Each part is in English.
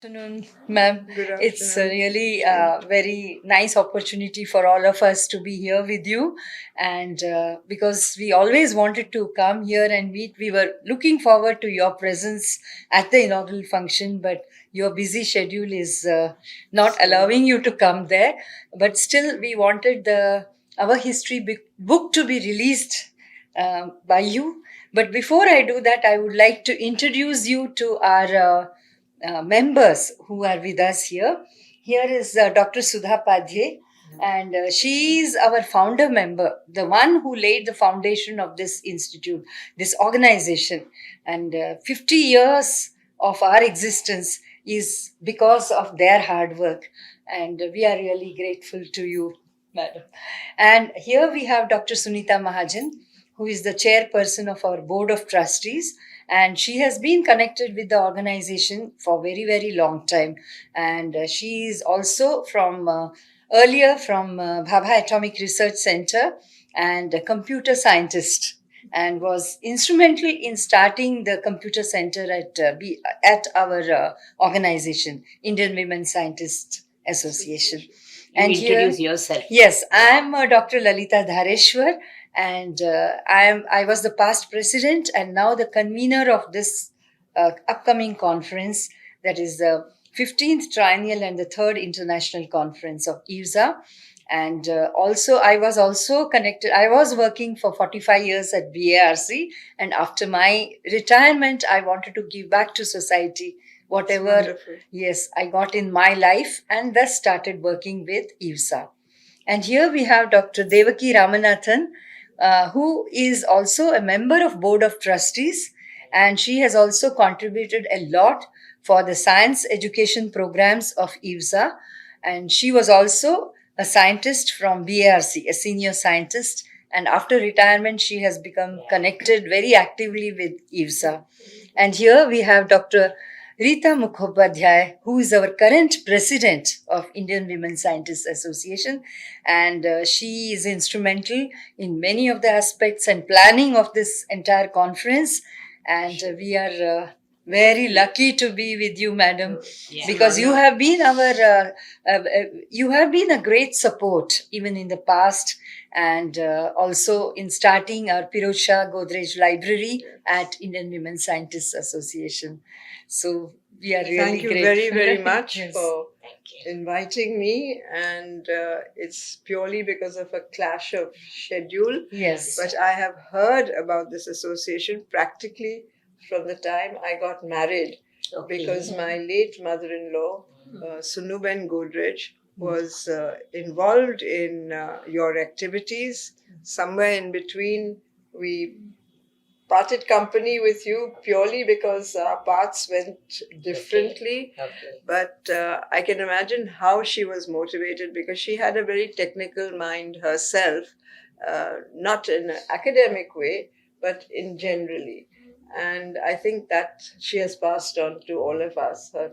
Afternoon, ma'am. Good It's a afternoon. really very nice opportunity for all of us to be here with you. And because we always wanted to come here and meet, we were looking forward to your presence at the inaugural function, but your busy schedule is not allowing you to come there. But still, we wanted our history book to be released by you. But before I do that, I would like to introduce you to our members who are with us here. Here is Dr. Sudha Padhe, and she is our founder member, the one who laid the foundation of this institute, this organization. And 50 years of our existence is because of their hard work. And we are really grateful to you, madam. And here we have Dr. Sunita Mahajan, who is the chairperson of our board of trustees, and she has been connected with the organization for very very long time, and she is also from earlier from Bhabha Atomic Research Center and a computer scientist, and was instrumental in starting the computer center at our organization, Indian Women Scientists Association. And introduce yourself. Yes, I am Dr. Lalita Dhareshwar, and I was the past president and now the convener of this upcoming conference, that is the 15th triennial and the third international conference of IWSA. And also, I was also connected. I was working for 45 years at BARC, and after my retirement, I wanted to give back to society whatever, yes, I got in my life, and thus started working with IWSA. And here we have Dr. Devaki Ramanathan, who is also a member of Board of Trustees, and she has also contributed a lot for the science education programs of IWSA. And she was also a scientist from BARC, a senior scientist. And after retirement, she has become connected very actively with IWSA. And here we have Dr. Rita Mukhopadhyay, who is our current president of Indian Women Scientists Association, and she is instrumental in many of the aspects and planning of this entire conference. And we are very lucky to be with you, madam, because you have been you have been a great support even in the past, and also in starting our Pheroza Godrej library at Indian Women Scientists Association. So we are really Thank you grateful. very, very much Yes. for inviting me, and it's purely because of a clash of schedule. Yes. But I have heard about this association practically from the time I got married, because my late mother-in-law, Sunuben Godrej, was involved in your activities. Somewhere in between, we parted company with you purely because our paths went differently. But I can imagine how she was motivated, because she had a very technical mind herself, not in an academic way, but in generally. And I think that she has passed on to all of us, her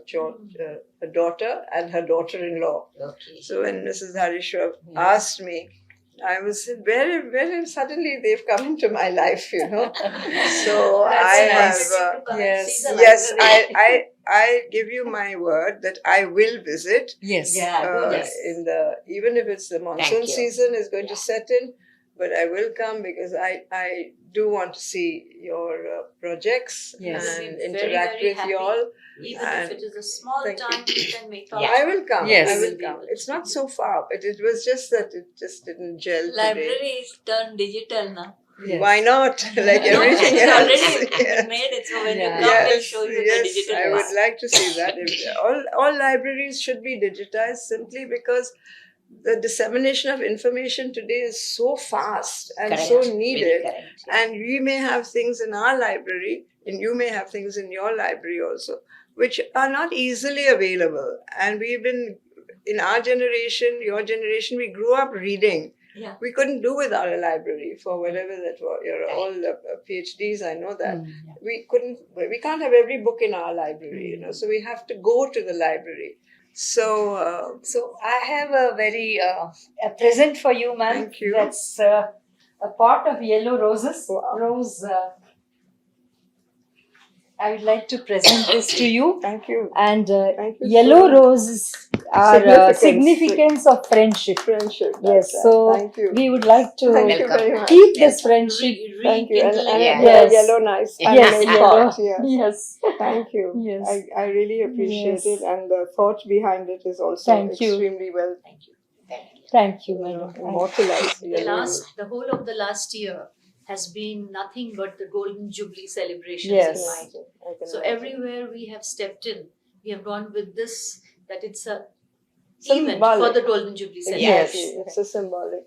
daughter and her daughter-in-law. So when Mrs. Harishwar asked me, I was very suddenly they've come into my life, you know. So I nice. have Yes. I give you my word that I will visit. Yes. In the even if it's the monsoon season is going to set in, but I will come because I do want to see your projects and interact with you all. Even and if it is a small time, you can make out. I will come. Yes. I will come. It's not so far, but it was just that it just didn't gel today. Library is turned digital now. Yes. Why not? Like No, everything it's else. already made it. So when you Yeah. come, we'll show you the Yes, digital I part. would like to see that. All libraries should be digitized, simply because the dissemination of information today is so fast and so needed. And we may have things in our library, and you may have things in your library also, which are not easily available. And we've been, in our generation, your generation, we grew up reading. Yeah. We couldn't do without a library for whatever that was. You're all PhDs, I know that. We can't have every book in our library, you know, so we have to go to the library. So I have a very a present for you, ma'am. Thank you. That's a pot of yellow roses. Wow. Rose. I would like to present this to you. Thank you. And Thank you yellow so much. roses are Significance. significance of friendship. Friendship. Yes, That's right. so Thank you. we would like to Thank you Welcome. very much. keep this friendship. Thank you. And Yeah. they're Yes. yellow nice. Yes, handmade yellow. pot, yes. Yes. Thank you. Yes. I really appreciate Yes. it, and the thought behind it is also Thank you. extremely well Thank you, you know, madam. immortalized. The really. the whole of the last year has been nothing but the Golden Jubilee celebrations Yes. in mind. I can So imagine. everywhere we have stepped in, we have gone with this, that it's a Symbolic. event for the Golden Jubilee Yes. celebration. Exactly. It's a symbolic.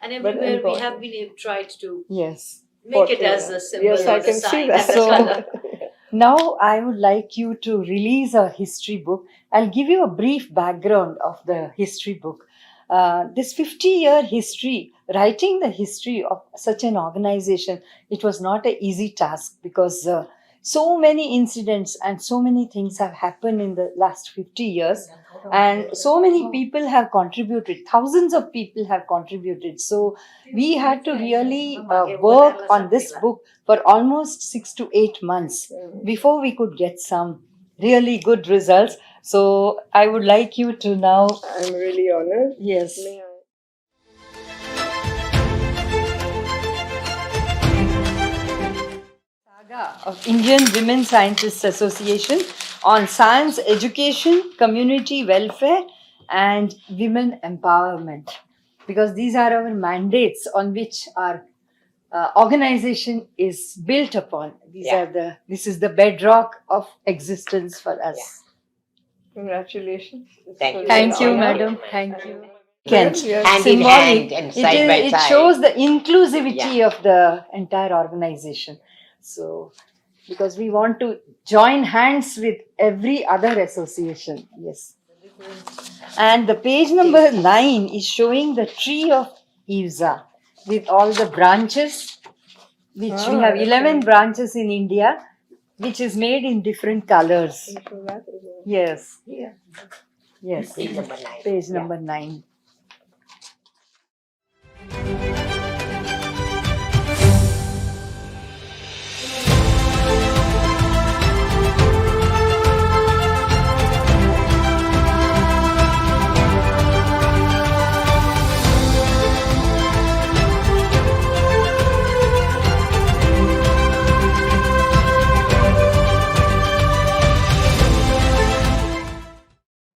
And But everywhere we important. have been tried to Yes. make it Portrait. as a symbol Yes, or I the can see sign that. and the So- color. Now I would like you to release a history book. I'll give you a brief background of the history book. This 50-year history, writing the history of such an organization, it was not an easy task because so many incidents and so many things have happened in the last 50 years. And so many people have contributed, thousands of people have contributed. So we had to really work on this book for almost 6 to 8 months before we could get some really good results. So I would like you to now. I'm really honored. Yes. May I? Saga of Indian Women Scientists Association on science education, community welfare, and women empowerment. Because these are our mandates on which our organization is built upon. This is the bedrock of existence for us. Congratulations. It's Thank a you. real Thank you, honor. madam. Thank you. Yes. Hand in hand and side by It side. shows the inclusivity Yeah. of the entire organization. So, because we want to join hands with every other association. Yes. And the page number 9 is showing the tree of IWSA with all the branches, which we have that's 11 nice. branches in India, which is made in different colors. So that is a- Yes. Yes. Page number 9. Page Yeah. number 9.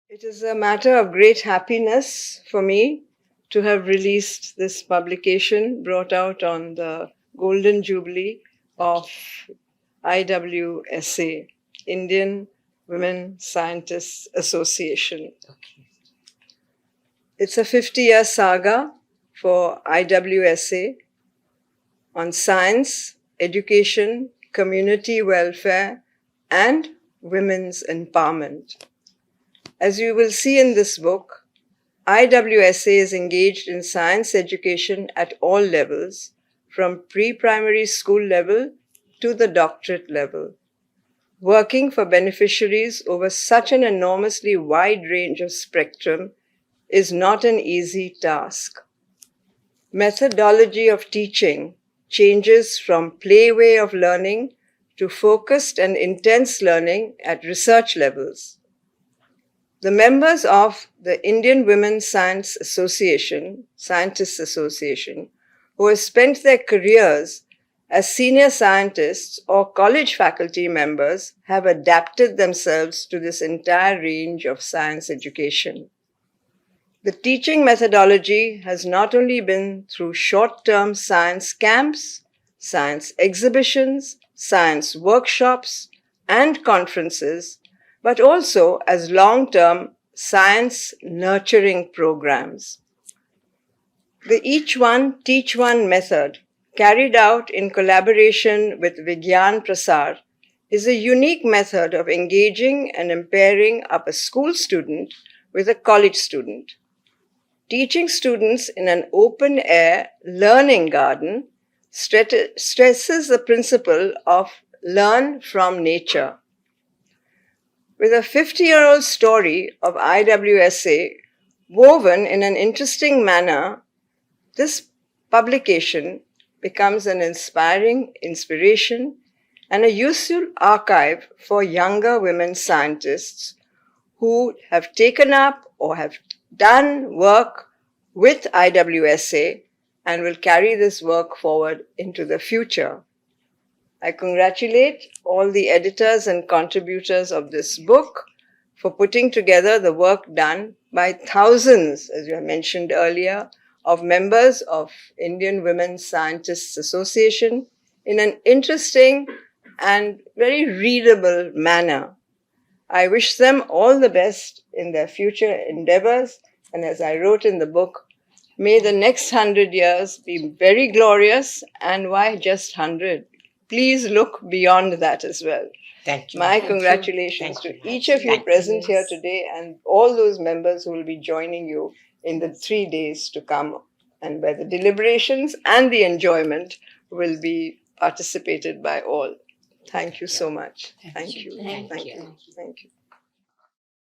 It is a matter of great happiness for me to have released this publication brought out on the Golden Jubilee of IWSA, Indian Women Scientists Association. It's a 50-year saga for IWSA on science, education, community welfare, and women's empowerment. As you will see in this book, IWSA is engaged in science education at all levels, from pre-primary school level to the doctorate level. Working for beneficiaries over such an enormously wide range of spectrum is not an easy task. Methodology of teaching changes from play way of learning to focused and intense learning at research levels. The members of the Indian Women Scientists Association, who have spent their careers as senior scientists or college faculty members, have adapted themselves to this entire range of science education. The teaching methodology has not only been through short-term science camps, science exhibitions, science workshops, and conferences, but also as long-term science nurturing programs. The Each One, Teach One method, carried out in collaboration with Vigyan Prasar, is a unique method of engaging and pairing up a school student with a college student. Teaching students in an open-air learning garden stresses the principle of learn from nature. With a 50-year-old story of IWSA woven in an interesting manner, this publication becomes an inspiration and a useful archive for younger women scientists who have taken up or have done work with IWSA and will carry this work forward into the future. I congratulate all the editors and contributors of this book for putting together the work done by thousands, as you have mentioned earlier, of members of Indian Women Scientists Association in an interesting and very readable manner. I wish them all the best in their future endeavors, and as I wrote in the book, may the next 100 years be very glorious, and why just 100? Please look beyond that as well. Thank you. My Thank congratulations you. to each of you Thank you. present here today and all those members who will be joining you in the 3 days to come, and where the deliberations and the enjoyment will be participated by all. Thank you so much. Thank you. Thank you. Thank you.